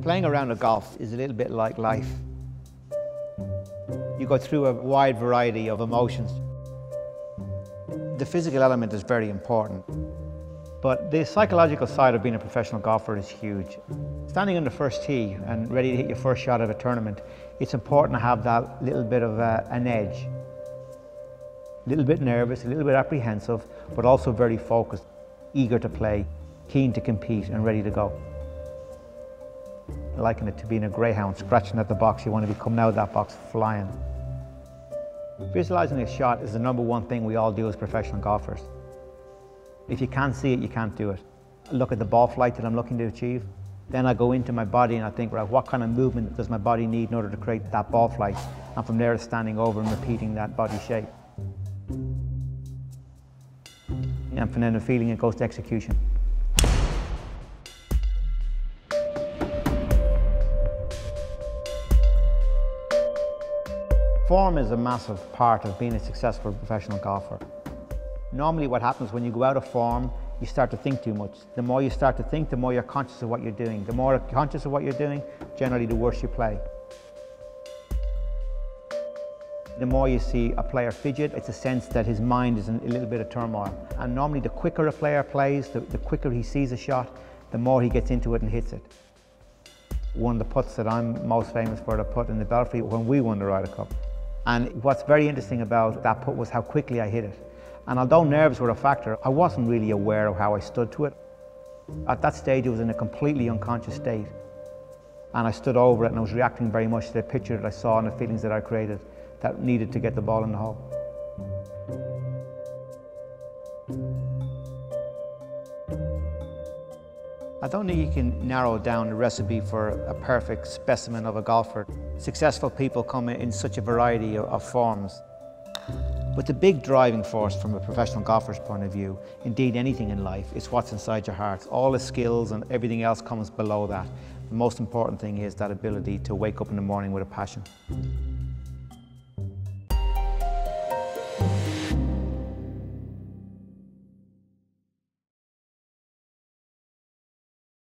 Playing a round of golf is a little bit like life. You go through a wide variety of emotions. The physical element is very important, but the psychological side of being a professional golfer is huge. Standing on the first tee and ready to hit your first shot of a tournament, it's important to have that little bit of an edge. A little bit nervous, a little bit apprehensive, but also very focused, eager to play, keen to compete and ready to go. I liken it to being a greyhound scratching at the box. You want to be coming out of that box flying. Visualizing a shot is the #1 thing we all do as professional golfers. If you can't see it, you can't do it. I look at the ball flight that I'm looking to achieve. Then I go into my body and I think, right, what kind of movement does my body need in order to create that ball flight? And from there, standing over and repeating that body shape. And from then the feeling, it goes to execution. Form is a massive part of being a successful professional golfer. Normally what happens when you go out of form, you start to think too much. The more you start to think, the more you're conscious of what you're doing. The more you're conscious of what you're doing, generally the worse you play. The more you see a player fidget, it's a sense that his mind is in a little bit of turmoil. And normally the quicker a player plays, the quicker he sees a shot, the more he gets into it and hits it. One of the putts that I'm most famous for, the putt in the Belfry when we won the Ryder Cup. And what's very interesting about that putt was how quickly I hit it. And although nerves were a factor, I wasn't really aware of how I stood to it. At that stage, I was in a completely unconscious state. And I stood over it and I was reacting very much to the picture that I saw and the feelings that I created that needed to get the ball in the hole. I don't think you can narrow down the recipe for a perfect specimen of a golfer. Successful people come in such a variety of forms. But the big driving force from a professional golfer's point of view, indeed anything in life, is what's inside your heart. All the skills and everything else comes below that. The most important thing is that ability to wake up in the morning with a passion.